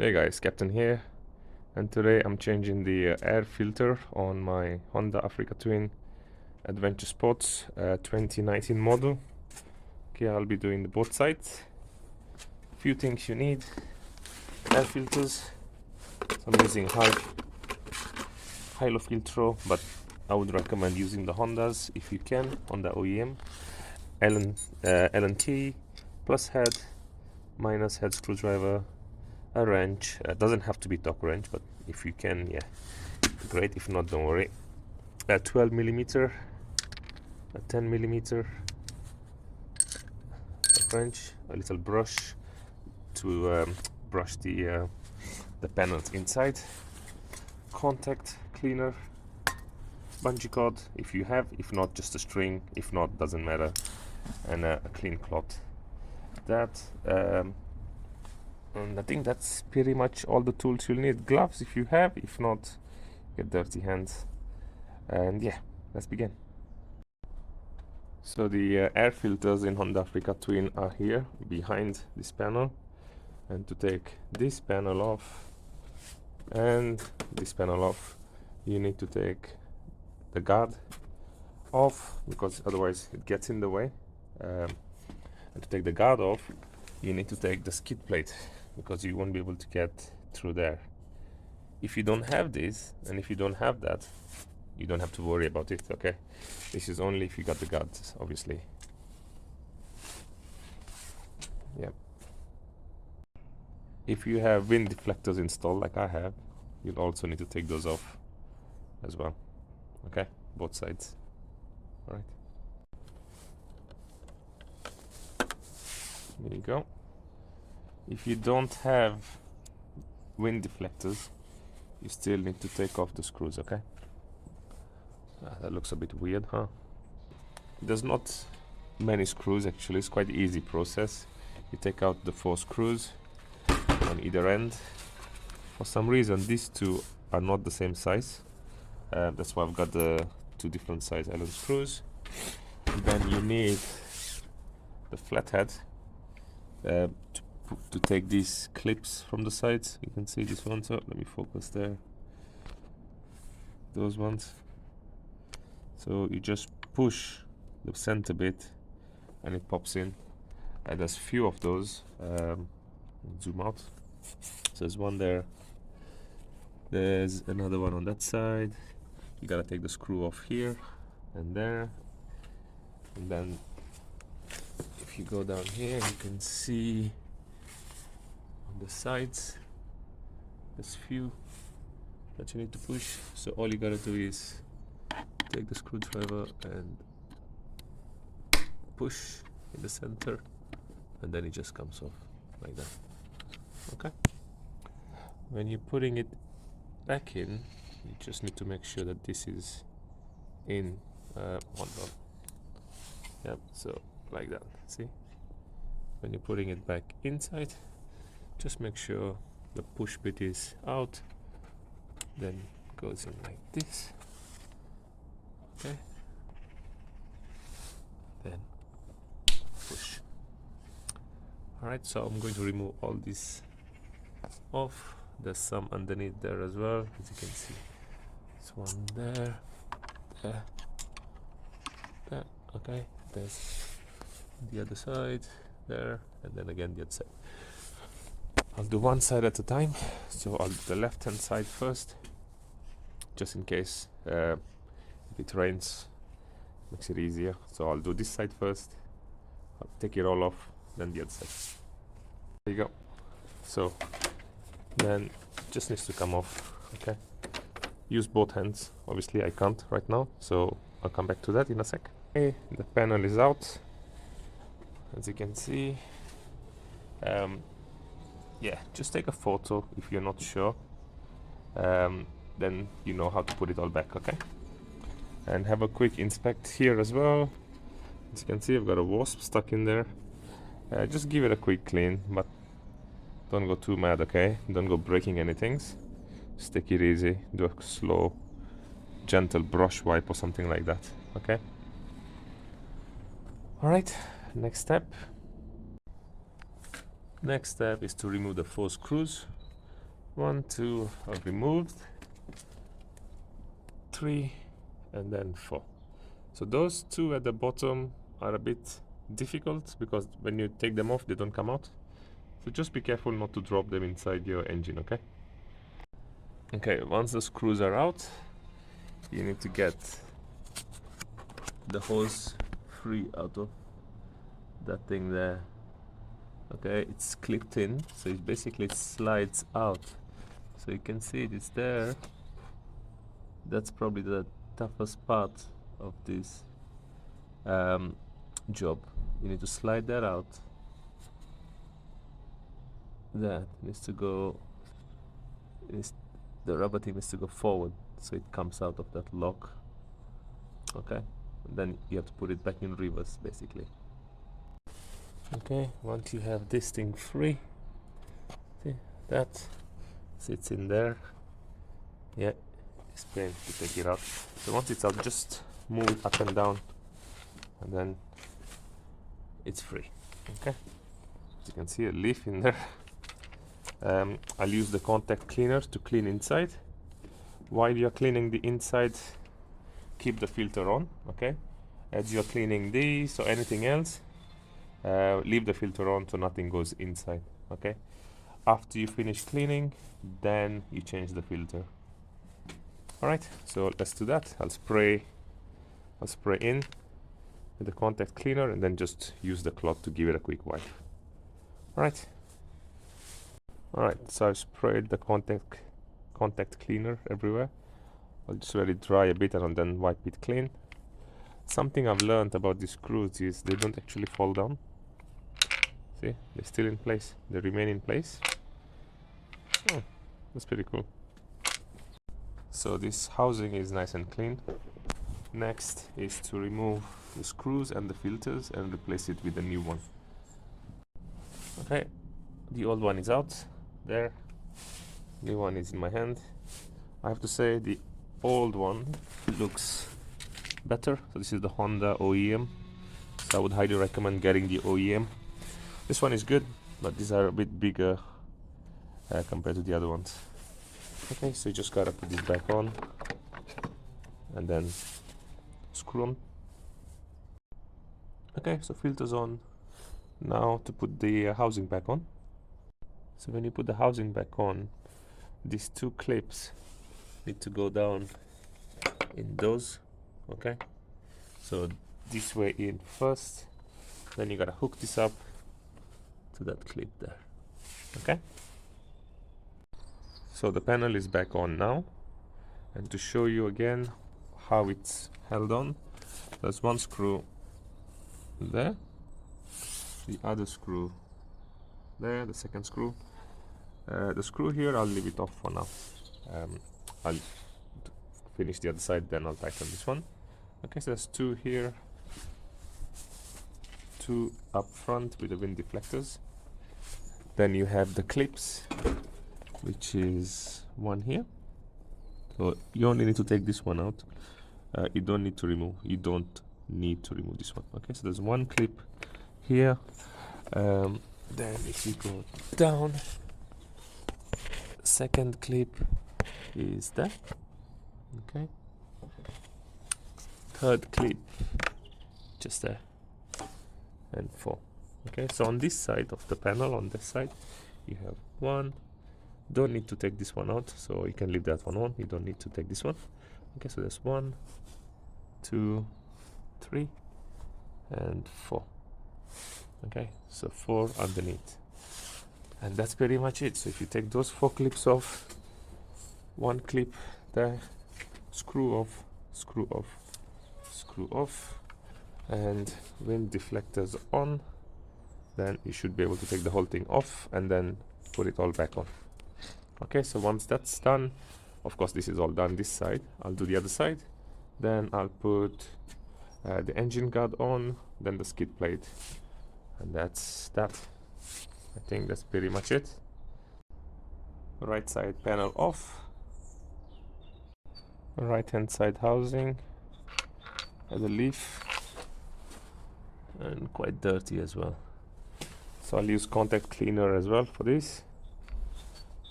Hey guys, Captain here, and today I'm changing the air filter on my Honda Africa Twin Adventure Sports 2019 model. Okay, I'll be doing the both sides. Few things you need: air filters. So I'm using high low filter, but I would recommend using the Hondas if you can, Honda OEM. Allen plus head, minus head screwdriver, a wrench. Doesn't have to be torque wrench, but if you can, yeah, great. If not, don't worry. A 12 millimeter, a 10 millimeter wrench, a little brush to brush the panels inside, contact cleaner, bungee cord if you have, if not just a string, if not doesn't matter, and a clean cloth. That and I think that's pretty much all the tools you'll need. Gloves if you have, if not, get dirty hands. And yeah, let's begin. So the air filters in Honda Africa Twin are here behind this panel, and to take this panel off and this panel off, you need to take the guard off, because otherwise it gets in the way. And to take the guard off, you need to take the skid plate, because you won't be able to get through there. If you don't have this, and if you don't have that, you don't have to worry about it, okay? This is only if you got the guards, obviously. Yeah. If you have wind deflectors installed like I have, you'll also need to take those off as well, okay? Both sides. All right. There you go. If you don't have wind deflectors, you still need to take off the screws, okay? That looks a bit weird, huh? There's not many screws actually, it's quite easy process. You take out the 4 screws on either end. For some reason these two are not the same size. That's why I've got the 2 different size Allen screws. Then you need the flathead to take these clips from the sides. You can see this one, so let me focus there. Those ones. So you just push the center bit and it pops in. And there's few of those. Zoom out. So there's one there. There's another one on that side. You gotta take the screw off here and there. And then if you go down here, you can see on the sides there's few that you need to push. So all you gotta do is take the screwdriver and push in the center, and then it just comes off like that. Okay. When you're putting it back in, you just need to make sure that this is in. Hold on. Yep. So like that. See? When you're putting it back inside, just make sure the push bit is out. Then goes in like this. Okay. Then push. Alright, so I'm going to remove all this off. There's some underneath there as well, as you can see. There's one there, there, okay. There's the other side, there, and then again the other side. I'll do one side at a time. So I'll do the left hand side first, just in case if it rains, makes it easier. So I'll do this side first, I'll take it all off, then the other side. There you go. So then just needs to come off, okay? Use both hands. Obviously I can't right now, so I'll come back to that in a sec. Okay, the panel is out, as you can see. Yeah, just take a photo if you're not sure. Then you know how to put it all back, okay? And have a quick inspect here as well. As you can see, I've got a wasp stuck in there. Just give it a quick clean, but don't go too mad, okay? Don't go breaking anything. Just take it easy. Do a slow, gentle brush wipe or something like that, okay? Alright, next step. Next step is to remove the 4 screws. 1, 2 are removed, 3, and then 4. So those two at the bottom are a bit difficult because when you take them off they don't come out. So just be careful not to drop them inside your engine, okay? Okay, once the screws are out, you need to get the hose free out of that thing there. Okay, it's clipped in, so it basically slides out. So you can see it's there. That's probably the toughest part of this job. You need to slide that out. That needs to go, the rubber thing needs to go forward so it comes out of that lock. Okay, and then you have to put it back in reverse basically. Okay, once you have this thing free, see, that sits in there. Yeah, it's pain to take it out. So once it's out, just move it up and down, and then it's free. Okay, as you can see a leaf in there. I'll use the contact cleaner to clean inside. While you're cleaning the inside, keep the filter on. Okay, as you're cleaning this or anything else, leave the filter on so nothing goes inside. Okay, after you finish cleaning, then you change the filter. All right, so let's do that. I'll spray in with the contact cleaner and then just use the cloth to give it a quick wipe. All right, so I've sprayed the contact cleaner everywhere. I'll just let it dry a bit and then wipe it clean. Something I've learned about these screws is they don't actually fall down. See, they're still in place. They remain in place. Oh, that's pretty cool. So this housing is nice and clean. Next is to remove the screws and the filters and replace it with a new one. Okay, the old one is out there. New one is in my hand. I have to say the old one looks better. So this is the Honda OEM. So I would highly recommend getting the OEM. This one is good, but these are a bit bigger compared to the other ones. Okay, so you just gotta put this back on and then screw on. Okay, so filters on. Now to put the housing back on. So when you put the housing back on, these two clips need to go down in those. Okay, so this way in first, then you gotta hook this up to that clip there. Okay, so the panel is back on now, and to show you again how it's held on, there's one screw there, the other screw there, the second screw. The screw here I'll leave it off for now. I'll finish the other side, then I'll tighten this one. Okay, so there's two here, two up front with the wind deflectors. Then you have the clips, which is one here. So you only need to take this one out. You don't need to remove this one. Okay, so there's one clip here. Then if you go down, second clip is there. Okay, third clip just there, and 4. Okay, so on this side of the panel, on this side, you have one. Don't need to take this one out, so you can leave that one on. You don't need to take this one. Okay, so there's 1, 2, 3, and 4. Okay, so 4 underneath, and that's pretty much it. So if you take those 4 clips off, one clip there, screw off, screw off, screw off, and wind deflectors on, then you should be able to take the whole thing off and then put it all back on. Okay, so once that's done, of course this is all done this side, I'll do the other side, then I'll put the engine guard on, then the skid plate, and that's that. I think that's pretty much it. Right side panel off, right hand side housing, and the leaf, and quite dirty as well. So I'll use contact cleaner as well for this.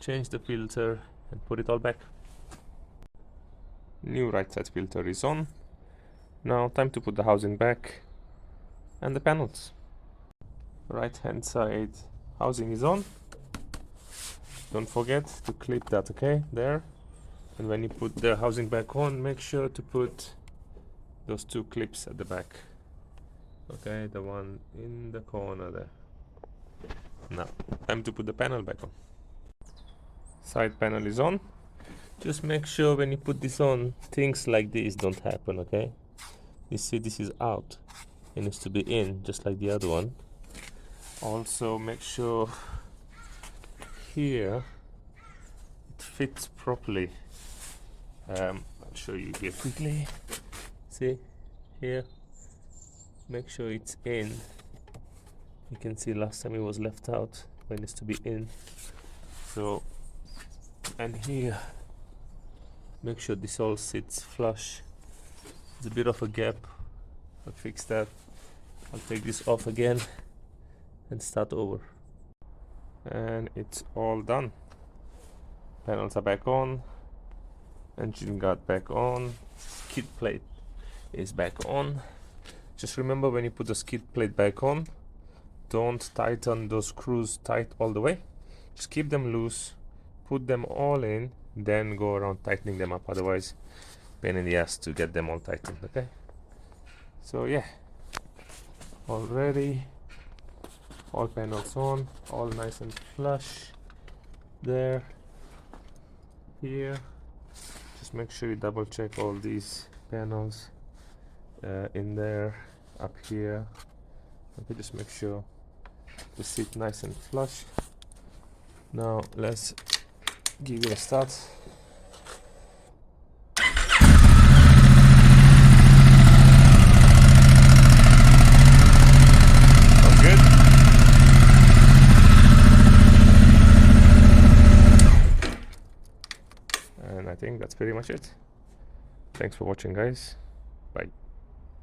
change the filter and put it all back. New right side filter is on. Now time to put the housing back and the panels. Right hand side housing is on. Don't forget to clip that, okay, there. And when you put the housing back on, make sure to put those two clips at the back. Okay, the one in the corner there. Now, time to put the panel back on. Side panel is on. Just make sure when you put this on, things like this don't happen, okay? You see this is out. It needs to be in, just like the other one. Also, make sure here it fits properly. I'll show you here quickly. See, here. Make sure it's in. You can see last time it was left out, but it needs to be in. So, and here, make sure this all sits flush. There's a bit of a gap. I'll fix that. I'll take this off again and start over. And it's all done. Panels are back on. Engine guard back on. Skid plate is back on. Just remember, when you put the skid plate back on, don't tighten those screws tight all the way. Just keep them loose, put them all in, then go around tightening them up. Otherwise, pain in the ass to get them all tightened, okay? So yeah, all ready. All panels on, all nice and flush. There, here. Just make sure you double check all these panels. In there, up here. Okay, just make sure to sit nice and flush. Now let's give it a start. Sounds good. And I think that's pretty much it. Thanks for watching, guys. Bye.